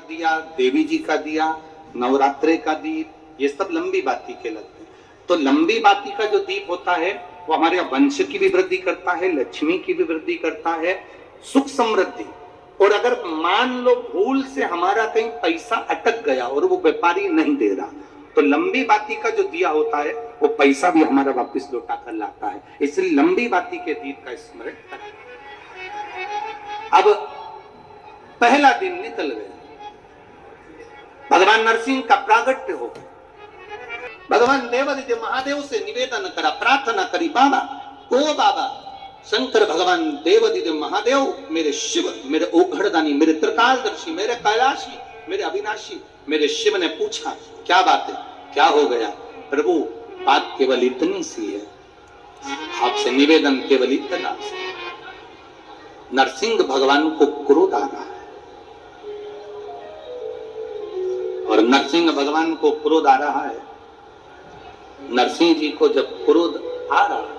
दिया, देवी जी का दिया, नवरात्रे का दीप, ये सब लंबी बाती के लगते हैं। तो लंबी बाती का जो दीप होता है वो हमारे वंश की भी वृद्धि करता है, लक्ष्मी की भी वृद्धि करता है, सुख समृद्धि। और अगर मान लो भूल से हमारा कहीं पैसा अटक गया और वो व्यापारी नहीं दे रहा, तो लंबी बाती का जो दिया होता है वो पैसा भी हमारा वापस लौटा कर लाता है। इसलिए लंबी बाती के दीप का स्मरण करें। अब पहला दिन निकल गया, भगवान नरसिंह का प्रागट्य हो गया। भगवान देवादिदेव महादेव से निवेदन करा, प्रार्थना करी, बाबा ओ बाबा शंकर भगवान देवादिदेव महादेव, मेरे शिव, मेरे ओघड़दानी, मेरे त्रिकालदर्शी, मेरे कैलाशी, मेरे अविनाशी। मेरे शिव ने पूछा क्या बात है, क्या हो गया? प्रभु बात केवल इतनी सी है, आपसे निवेदन केवल इतना सा, नरसिंह भगवान को क्रोध आ रहा है और नरसिंह भगवान को क्रोध आ रहा है। नरसिंह जी को जब क्रोध आ रहा है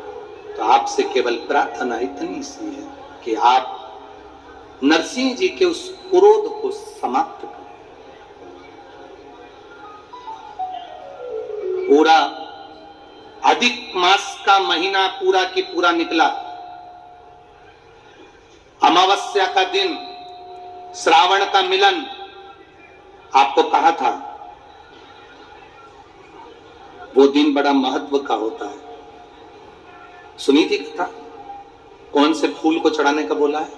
तो आपसे केवल प्रार्थना इतनी सी है कि आप नरसिंह जी के उस क्रोध को समाप्त करें। पूरा अधिक मास का महीना पूरा की पूरा निकला, अमावस्या का दिन, श्रावण का मिलन। आपको कहा था वो दिन बड़ा महत्व का होता है। सुनी थी कथा? कौन से फूल को चढ़ाने का बोला है?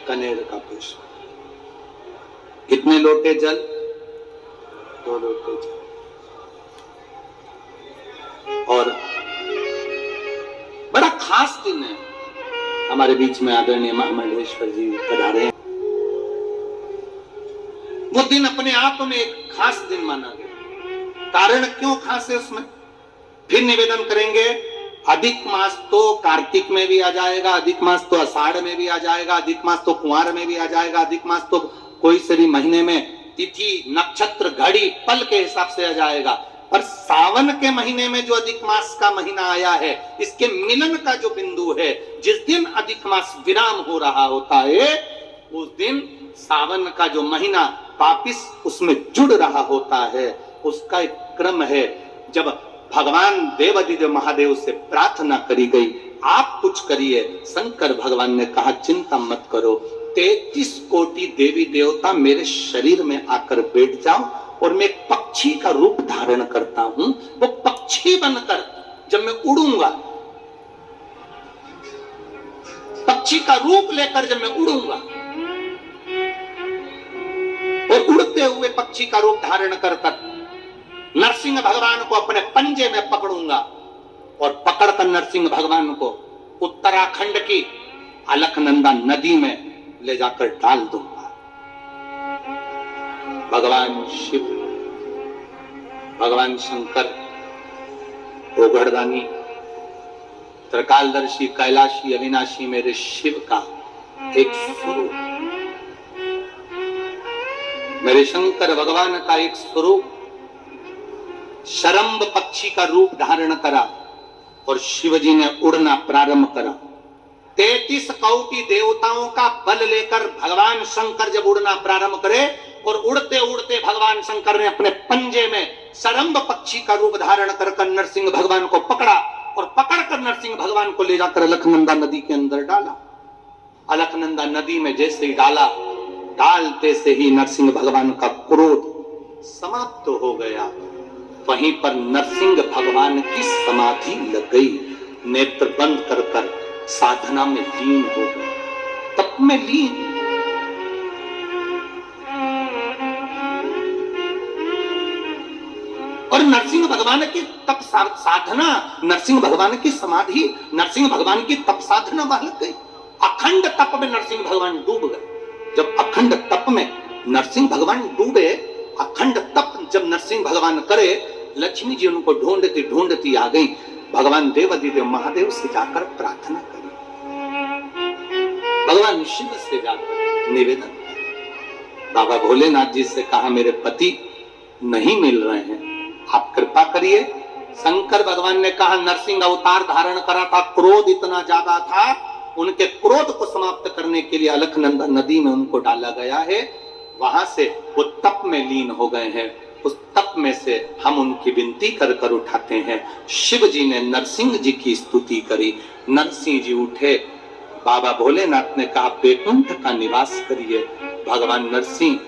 कनेर का पुष्प। कितने लोटे जल? 2 लोटे जल। और बड़ा खास दिन है। हमारे बीच में आदरणीय महामंडलेश्वर जी पधारे हैं। वो दिन अपने आप में एक खास दिन माना गया। कारण क्यों खास है उसमें फिर निवेदन करेंगे। अधिक मास तो कार्तिक में भी आ जाएगा, अधिक मास तो आषाढ़ में भी आ जाएगा, अधिक मास तो कुंवार में भी आ जाएगा, अधिक मास तो कोई से भी महीने में तिथि, नक्षत्र, घड़ी, पल के हिसाब से आ जाएगा। पर सावन के महीने में जो अधिक मास का महीना आया है, इसके मिलन का जो बिंदु है, जिस दिन अधिक मास विराम हो रहा होता है, उस दिन सावन का जो महीना वापिस उसमें जुड़ रहा होता है। उसका एक क्रम है। जब भगवान देवादिदेव महादेव से प्रार्थना करी गई, आप कुछ करिए। शंकर भगवान ने कहा चिंता मत करो, 33 कोटि देवी देवता मेरे शरीर में आकर बैठ जाओ और मैं एक पक्षी का रूप धारण करता हूं। वो पक्षी बनकर जब मैं उड़ूंगा, पक्षी का रूप लेकर जब मैं उड़ूंगा और उड़ते हुए पक्षी का रूप धारण कर नरसिंह भगवान को अपने पंजे में पकड़ूंगा और पकड़कर नरसिंह भगवान को उत्तराखंड की अलकनंदा नदी में ले जाकर डाल दूंगा। भगवान शिव, भगवान शंकर, ओघड़दानी, त्रिकालदर्शी, कैलाशी, अविनाशी मेरे शिव का एक स्वरूप, मेरे शंकर भगवान का एक स्वरूप शरंब पक्षी का रूप धारण करा और शिवजी ने उड़ना प्रारंभ करा। 33 कोटि देवताओं का बल लेकर भगवान शंकर जब उड़ना प्रारंभ करे और उड़ते उड़ते भगवान शंकर ने अपने पंजे में शरंब पक्षी का रूप धारण कर नरसिंह भगवान को पकड़ा और पकड़कर नरसिंह भगवान को ले जाकर अलकनंदा नदी के अंदर डाला। अलकनंदा नदी में जैसे ही डाला, डालते से ही नरसिंह भगवान का क्रोध समाप्त हो गया। वहीं पर नरसिंह भगवान की समाधि लग गई। नेत्र बंद कर कर साधना में लीन हो गए, तप में लीन। और नरसिंह भगवान की तप साधना, नरसिंह भगवान की समाधि, नरसिंह भगवान की तप साधना वहां लग गई। अखंड तप में नरसिंह भगवान डूब गए। जब अखंड तप में नरसिंह भगवान डूबे, अखंड तप जब नरसिंह भगवान करे, लक्ष्मी जी उनको ढूंढती ढूंढती आ गई। भगवान देवादिदेव महादेव से जाकर प्रार्थना करी, भगवान शिव से जाकर निवेदन करी। बाबा भोलेनाथ जी से कहा मेरे पति नहीं मिल रहे हैं, आप कृपा करिए। शंकर भगवान ने कहा नरसिंह अवतार धारण करा था, क्रोध इतना ज्यादा था, उनके क्रोध को समाप्त करने के लिए अलकनंदा नदी में उनको डाला गया है। वहां से वो तप में लीन हो गए हैं। उस तप में से हम उनकी विनती कर कर उठाते हैं। शिव जी ने नरसिंह जी की स्तुति करी। नरसिंह जी उठे, बाबा भोलेनाथ ने कहा बैकुंठ का निवास करिए। भगवान नरसिंह